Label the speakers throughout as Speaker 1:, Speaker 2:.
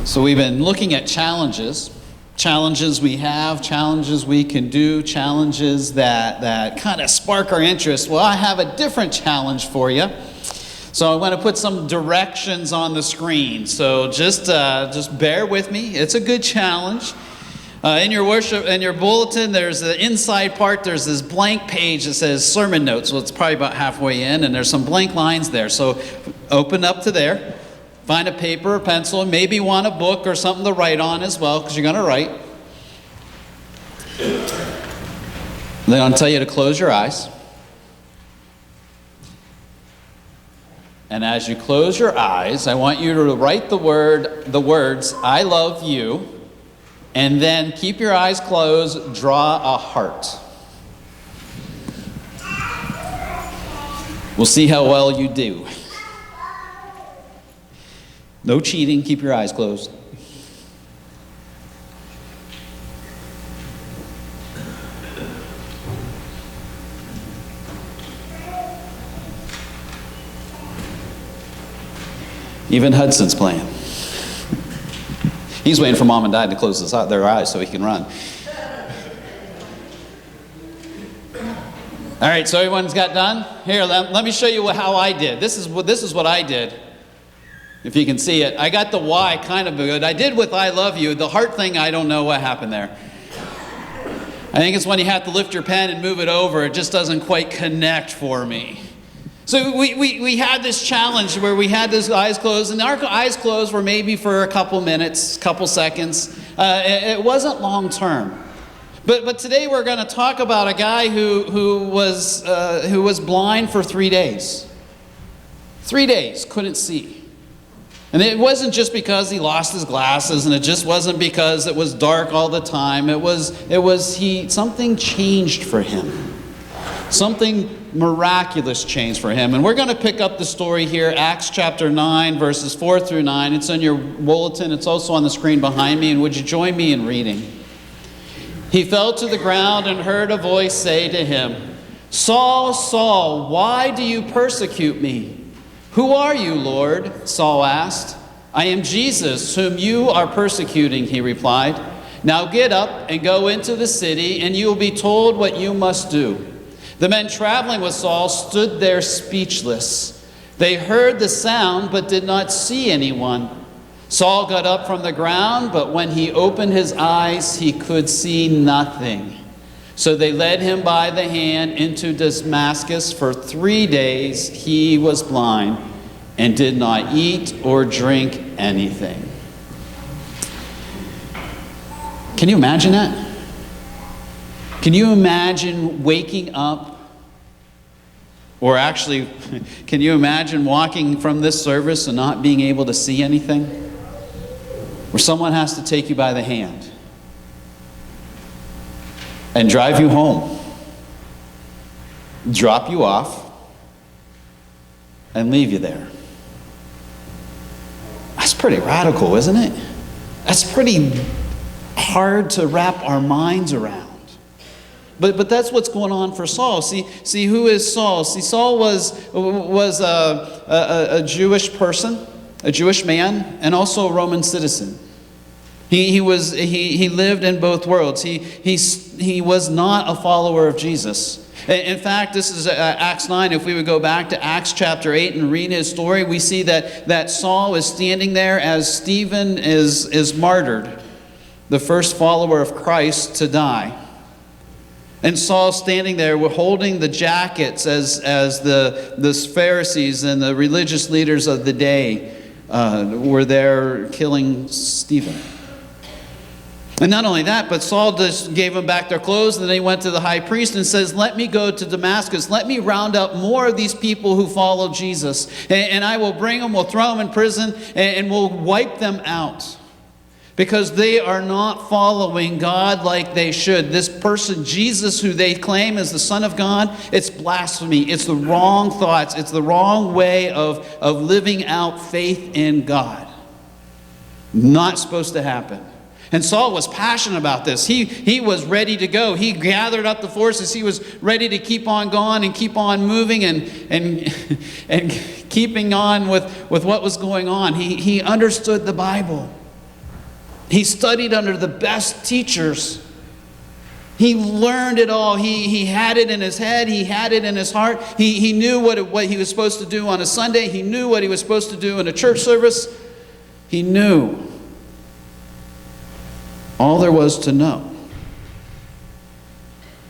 Speaker 1: So we've been looking at challenges we have, challenges we can do, challenges that kind of spark our interest. Well, I have a different challenge for you. So I'm going to put some directions on the screen. So just bear with me. It's a good challenge. In your bulletin, there's the inside part. There's this blank page that says sermon notes. Well, it's probably about halfway in, and there's some blank lines there. So open up to there. Find a paper or pencil, maybe want a book or something to write on as well, because you're going to write. Then I'll tell you to close your eyes. And as you close your eyes, I want you to write the words, "I love you," and then keep your eyes closed, draw a heart. We'll see how well you do. No cheating, keep your eyes closed. Even Hudson's playing. He's waiting for Mom and Dad to close their eyes so he can run. All right, so everyone's got done? Here, let me show you how I did. This is what I did. If you can see it. I got the why kind of good. I did with "I love you." The heart thing, I don't know what happened there. I think it's when you have to lift your pen and move it over. It just doesn't quite connect for me. So we had this challenge where we had those eyes closed, and our eyes closed were maybe for a couple minutes, couple seconds. It wasn't long term. But today we're going to talk about a guy who was blind for 3 days. 3 days, couldn't see. And it wasn't just because he lost his glasses, and it just wasn't because it was dark all the time. Something changed for him. Something miraculous changed for him. And we're going to pick up the story here, Acts chapter 9, verses 4 through 9. It's in your bulletin. It's also on the screen behind me. And would you join me in reading? He fell to the ground and heard a voice say to him, "Saul, Saul, why do you persecute me?" "Who are you, Lord?" Saul asked. "I am Jesus, whom you are persecuting," he replied. "Now get up and go into the city, and you will be told what you must do." The men traveling with Saul stood there speechless. They heard the sound, but did not see anyone. Saul got up from the ground, but when he opened his eyes, he could see nothing. So they led him by the hand into Damascus. For 3 days he was blind and did not eat or drink anything. Can you imagine that? Can you imagine waking up? Or actually, can you imagine walking from this service and not being able to see anything? Where someone has to take you by the hand and drive you home, drop you off, and leave you there. That's pretty radical, isn't it? That's pretty hard to wrap our minds around. But that's what's going on for Saul. See who is Saul? See, Saul was a Jewish person, a Jewish man, and also a Roman citizen. He lived in both worlds. He was not a follower of Jesus. In fact, this is Acts 9. If we would go back to Acts chapter 8 and read his story, we see that Saul is standing there as Stephen is martyred, the first follower of Christ to die. And Saul standing there holding the jackets as the Pharisees and the religious leaders of the day were there killing Stephen. And not only that, but Saul just gave them back their clothes, and then he went to the high priest and says, "Let me go to Damascus. Let me round up more of these people who follow Jesus. And I will bring them, we'll throw them in prison, and we'll wipe them out. Because they are not following God like they should. This person, Jesus, who they claim is the Son of God, it's blasphemy. It's the wrong thoughts. It's the wrong way of living out faith in God. Not supposed to happen." And Saul was passionate about this. He was ready to go. He gathered up the forces. He was ready to keep on going and keep on moving and keeping on with what was going on. He understood the Bible. He studied under the best teachers. He learned it all. He had it in his head. He had it in his heart. He knew what he was supposed to do on a Sunday. He knew what he was supposed to do in a church service. He knew all there was to know.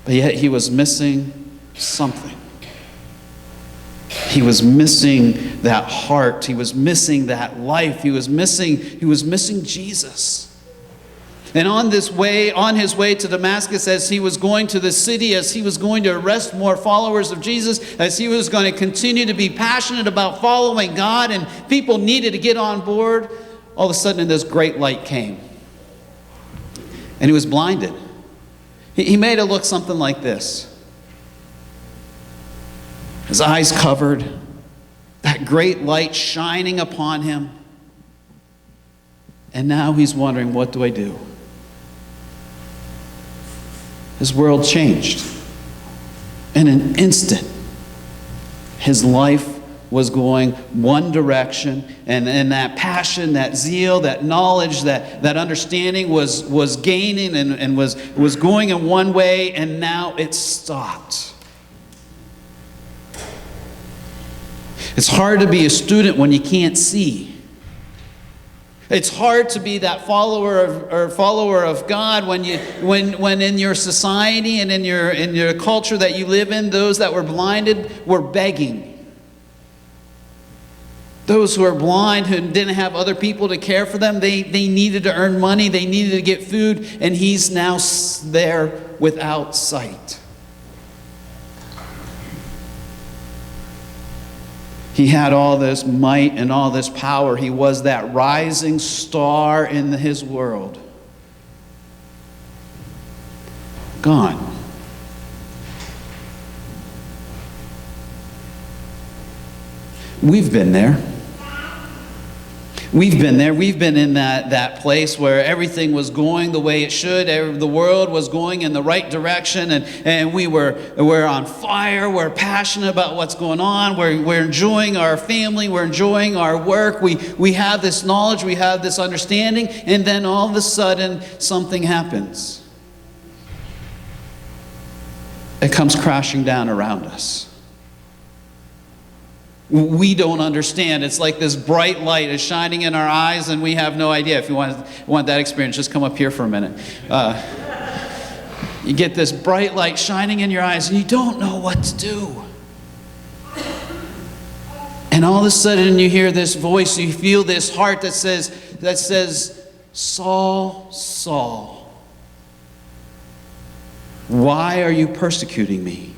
Speaker 1: But yet he was missing something. He was missing that heart. He was missing that life. He was missing Jesus. And on his way to Damascus, as he was going to the city, as he was going to arrest more followers of Jesus, as he was going to continue to be passionate about following God, and people needed to get on board, all of a sudden this great light came. And he was blinded. He made it look something like this. His eyes covered, that great light shining upon him. And now he's wondering, what do I do? His world changed. In an instant, his life was going one direction, and that passion, that zeal, that knowledge, that understanding was gaining and was going in one way, and now it stopped. It's hard to be a student when you can't see. It's hard to be that follower of God when in your society and in your culture that you live in, those that were blinded were begging. Those who are blind, who didn't have other people to care for them, they needed to earn money, they needed to get food, and he's now there without sight. He had all this might and all this power. He was that rising star in his world. Gone. We've been there. We've been there. We've been in that place where everything was going the way it should. The world was going in the right direction, and we're on fire. We're passionate about what's going on. We're enjoying our family. We're enjoying our work. We have this knowledge. We have this understanding. And then all of a sudden, something happens. It comes crashing down around us. We don't understand. It's like this bright light is shining in our eyes, and we have no idea. If you want that experience, just come up here for a minute. You get this bright light shining in your eyes, and you don't know what to do. And all of a sudden, you hear this voice, you feel this heart that says, Saul, Saul, why are you persecuting me?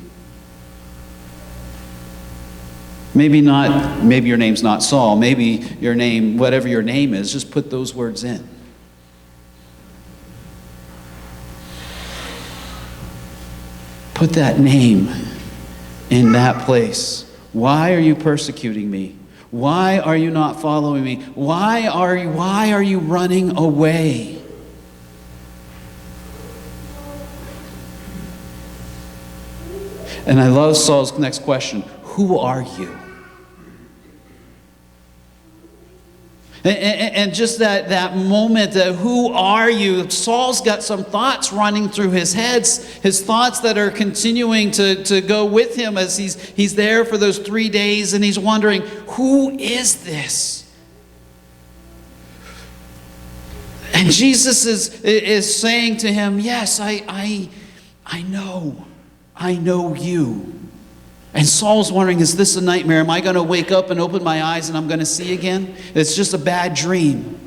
Speaker 1: Maybe your name's not Saul. Maybe your name, whatever your name is, just put those words in. Put that name in that place. Why are you persecuting me? Why are you not following me? Why are you running away? And I love Saul's next question. Who are you? And just that moment, who are you? Saul's got some thoughts running through his head, his thoughts that are continuing to go with him as he's there for those 3 days, and he's wondering, who is this? And Jesus is saying to him, yes, I know you. And Saul's wondering, is this a nightmare? Am I going to wake up and open my eyes and I'm going to see again? It's just a bad dream.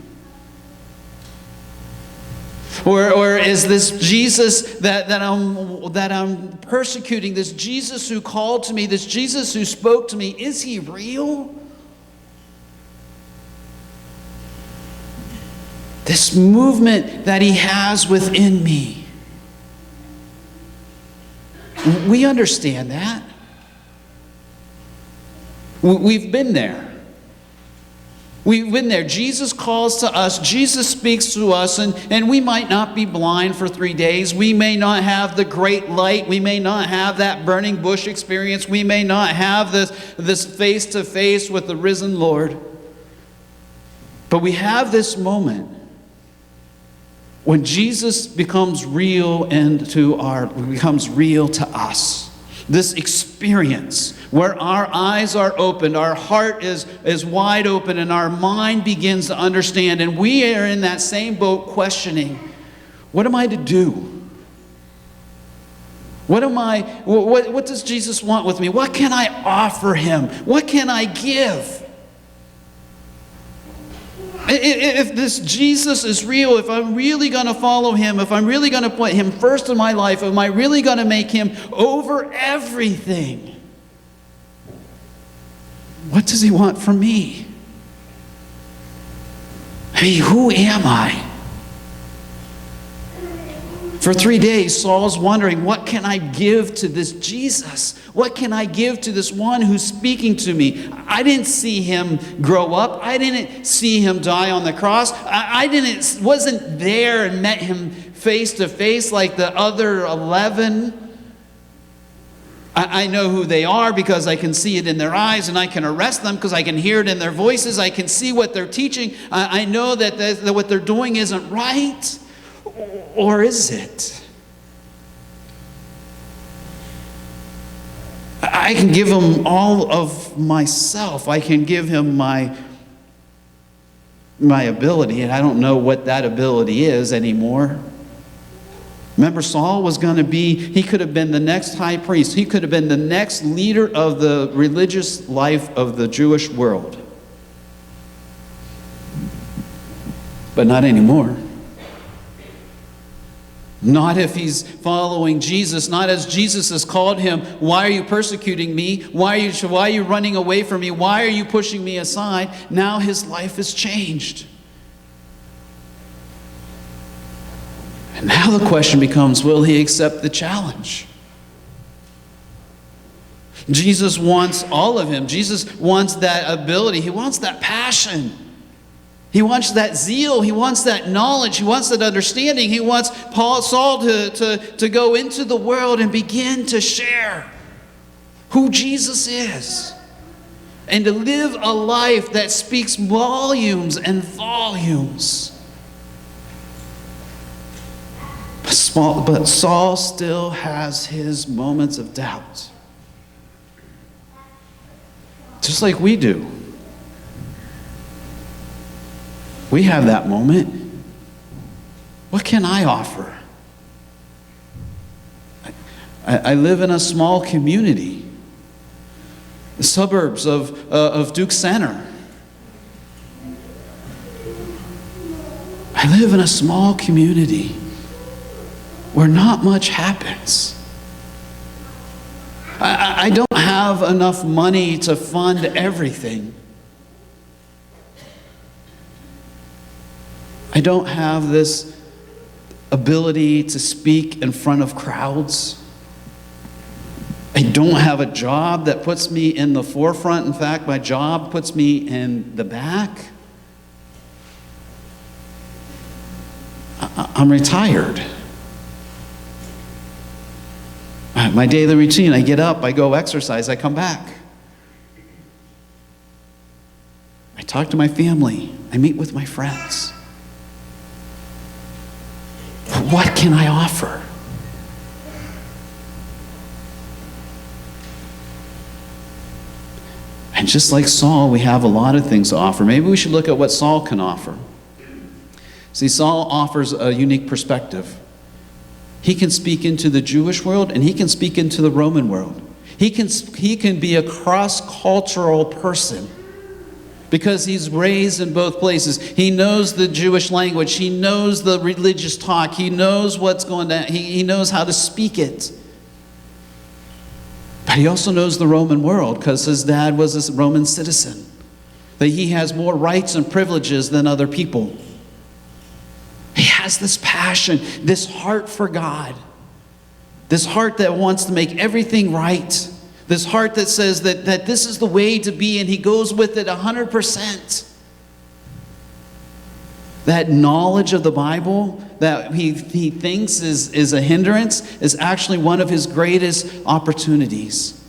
Speaker 1: Or is this Jesus that I'm persecuting, this Jesus who called to me, this Jesus who spoke to me, is he real? This movement that he has within me. We understand that. We've been there. We've been there. Jesus calls to us. Jesus speaks to us. And we might not be blind for 3 days. We may not have the great light. We may not have that burning bush experience. We may not have this face-to-face with the risen Lord. But we have this moment When Jesus becomes real becomes real to us, this experience where our eyes are opened, our heart is wide open, and our mind begins to understand, and we are in that same boat questioning, what am I to do? What does Jesus want with me? What can I offer him? What can I give? If this Jesus is real, if I'm really going to follow him, if I'm really going to put him first in my life, am I really going to make him over everything? What does he want from me? I mean, who am I? For 3 days, Saul's wondering, what can I give to this Jesus? What can I give to this one who's speaking to me? I didn't see him grow up. I didn't see him die on the cross. Wasn't there and met him face to face like the other 11. I know who they are because I can see it in their eyes, and I can arrest them because I can hear it in their voices. I can see what they're teaching. I know that what they're doing isn't right. Or is it? I can give him all of myself. I can give him my ability, and I don't know what that ability is anymore. Remember, Saul was going to he could have been the next high priest. He could have been the next leader of the religious life of the Jewish world. But not anymore. Not if he's following Jesus, not as Jesus has called him. Why are you persecuting me? Why are you running away from me? Why are you pushing me aside? Now his life has changed. And now the question becomes, will he accept the challenge? Jesus wants all of him. Jesus wants that ability. He wants that passion. He wants that zeal. He wants that knowledge. He wants that understanding. He wants Saul to go into the world and begin to share who Jesus is, and to live a life that speaks volumes and volumes. But Saul still has his moments of doubt, just like we do. We have that moment. What can I offer? I live in a small community, the suburbs of Duke Center. I live in a small community where not much happens. I don't have enough money to fund everything. I don't have this ability to speak in front of crowds. I don't have a job that puts me in the forefront. In fact, my job puts me in the back. I'm retired. My daily routine, I get up, I go exercise, I come back. I talk to my family, I meet with my friends. What can I offer? And just like Saul, we have a lot of things to offer. Maybe we should look at what Saul can offer. See, Saul offers a unique perspective. He can speak into the Jewish world, and he can speak into the Roman world. He can be a cross-cultural person, because he's raised in both places. He knows the Jewish language. He knows the religious talk. He knows what's going on. He knows how to speak it. But he also knows the Roman world, because his dad was a Roman citizen. That he has more rights and privileges than other people. He has this passion, this heart for God. This heart that wants to make everything right. This heart that says that this is the way to be, and he goes with it 100%. That knowledge of the Bible that he thinks is a hindrance is actually one of his greatest opportunities.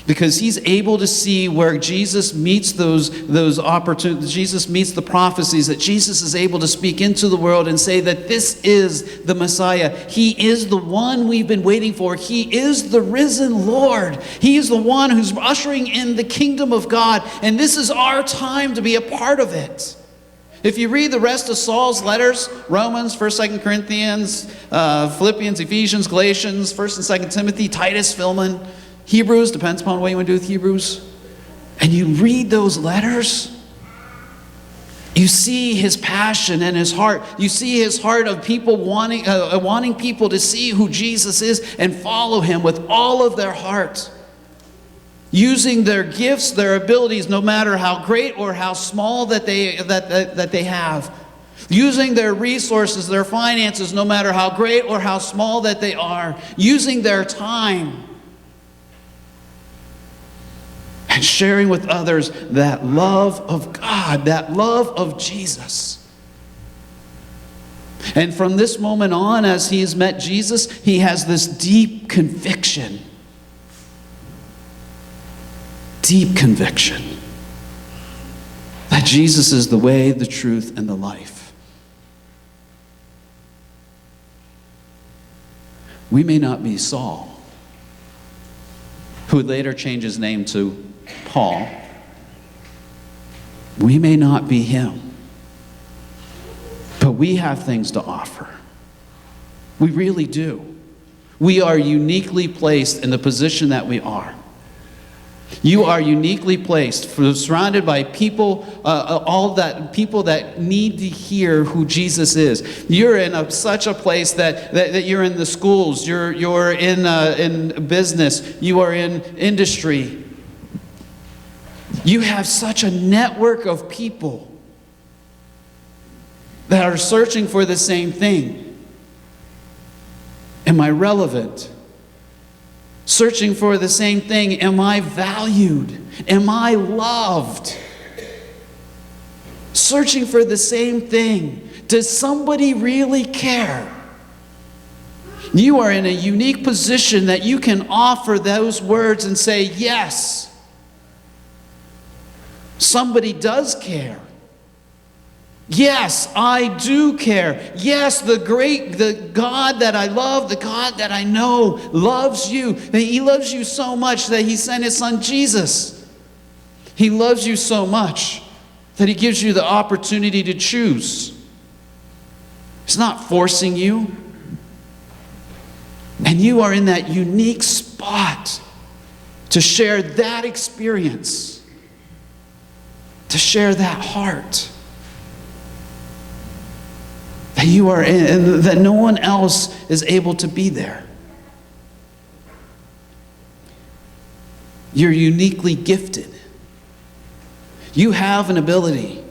Speaker 1: Because he's able to see where Jesus meets those opportunities, Jesus meets the prophecies, that Jesus is able to speak into the world and say that this is the Messiah. He is the one we've been waiting for. He is the risen Lord. He is the one who's ushering in the kingdom of God. And this is our time to be a part of it. If you read the rest of Saul's letters, Romans, 1st, 2nd Corinthians, Philippians, Ephesians, Galatians, 1st and 2nd Timothy, Titus, Philemon, Hebrews, depends upon what you want to do with Hebrews. And you read those letters, you see his passion and his heart. You see his heart of people wanting people to see who Jesus is and follow him with all of their heart. Using their gifts, their abilities, no matter how great or how small that they have. Using their resources, their finances, no matter how great or how small that they are. Using their time. And sharing with others that love of God, that love of Jesus. And from this moment on, as he has met Jesus, he has this deep conviction. Deep conviction that Jesus is the way, the truth, and the life. We may not be Saul, who would later change his name to Paul. We may not be him, but we have things to offer. We really do. We are uniquely placed in the position that we are. You are uniquely placed, surrounded by people, people that need to hear who Jesus is. You're in such a place that you're in the schools, you're in business, you are in industry. You have such a network of people that are searching for the same thing. Am I relevant? Searching for the same thing. Am I valued? Am I loved? Searching for the same thing. Does somebody really care? You are in a unique position that you can offer those words and say, yes, somebody does care. Yes, I do care. Yes, the God that I love, the God that I know loves you. He loves you so much that he sent his son Jesus. He loves you so much that he gives you the opportunity to choose. He's not forcing you. And you are in that unique spot to share that experience, to share that heart. That you are in, and that no one else is able to be there. You're uniquely gifted. You have an ability.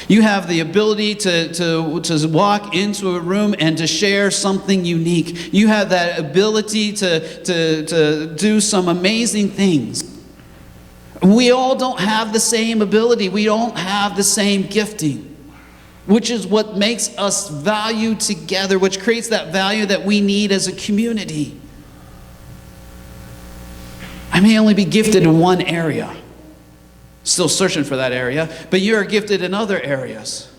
Speaker 1: You have the ability to walk into a room and to share something unique. You have that ability to do some amazing things. We all don't have the same ability. We don't have the same gifting. Which is what makes us value together, which creates that value that we need as a community. I may only be gifted in one area, still searching for that area, but you're gifted in other areas.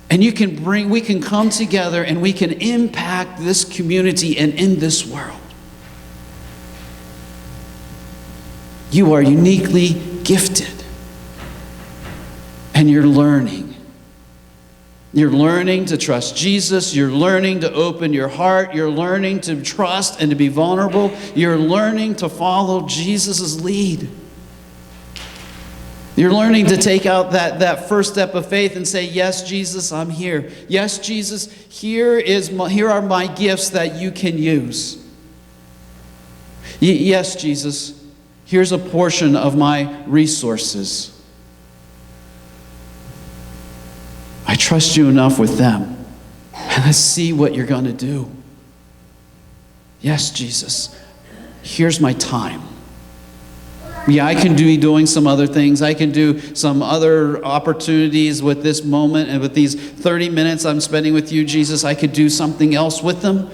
Speaker 1: And we can come together and we can impact this community and in this world. You are uniquely gifted. And you're learning. You're learning to trust Jesus. You're learning to open your heart. You're learning to trust and to be vulnerable. You're learning to follow Jesus' lead. You're learning to take out that first step of faith and say, yes, Jesus, I'm here. Yes, Jesus, here are my gifts that you can use. Yes, Jesus, here's a portion of my resources. I trust you enough with them. And let's see what you're going to do. Yes, Jesus, here's my time. Yeah, I can be doing some other things. I can do some other opportunities with this moment and with these 30 minutes I'm spending with you, Jesus. I could do something else with them.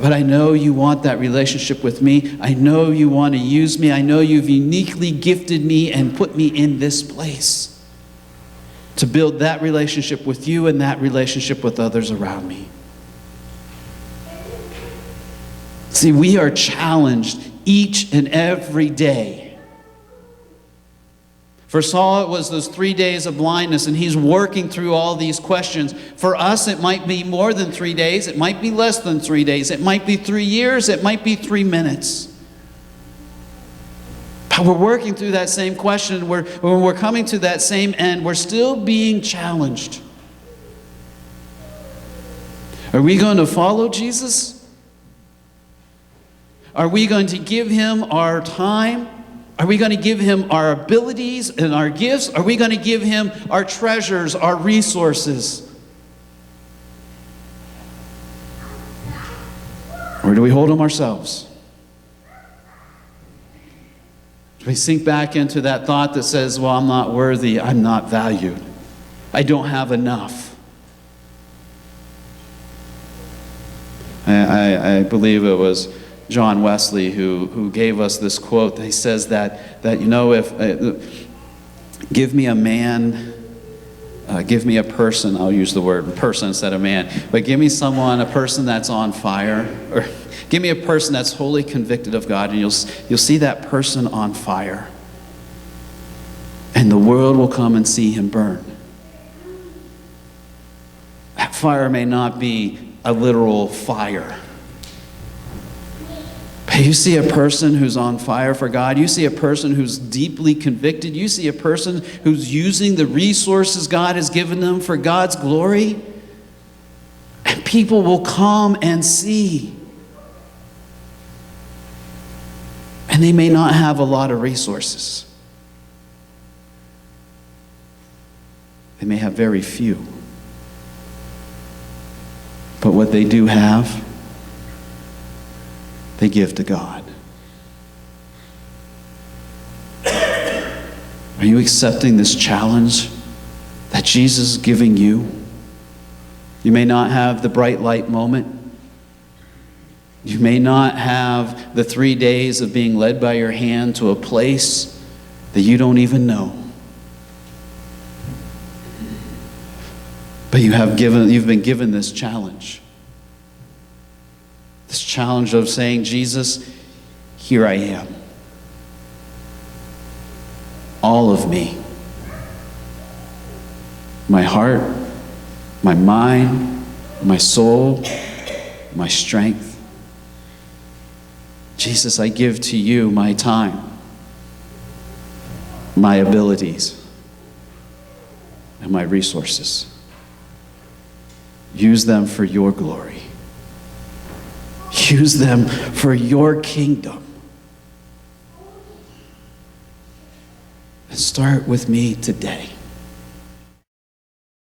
Speaker 1: But I know you want that relationship with me. I know you want to use me. I know you've uniquely gifted me and put me in this place to build that relationship with you and that relationship with others around me. See, we are challenged each and every day. For Saul, it was those 3 days of blindness, and he's working through all these questions. For us, it might be more than 3 days. It might be less than 3 days. It might be 3 years. It might be 3 minutes. But we're working through that same question. When we're coming to that same end, we're still being challenged. Are we going to follow Jesus? Are we going to give him our time? Are we going to give him our abilities and our gifts? Are we going to give him our treasures, our resources? Or do we hold him ourselves? Do we sink back into that thought that says, well, I'm not worthy, I'm not valued, I don't have enough? I believe it was John Wesley who gave us this quote. He says that you know, if give me a man, give me a person, I'll use the word person instead of man, but give me a person that's on fire, or give me a person that's wholly convicted of God, and you'll see that person on fire, and the world will come and see him burn. That fire may not be a literal fire, but you see a person who's on fire for God. You see a person who's deeply convicted. You see a person who's using the resources God has given them for God's glory. And people will come and see. And they may not have a lot of resources. They may have very few. But what they do have, they give to God. Are you accepting this challenge that Jesus is giving you? You may not have the bright light moment. You may not have the 3 days of being led by your hand to a place that you don't even know. But you've been given this challenge. This challenge of saying, Jesus, here I am. All of me. My heart, my mind, my soul, my strength. Jesus, I give to you my time, my abilities, and my resources. Use them for your glory. Use them for your kingdom. And start with me today.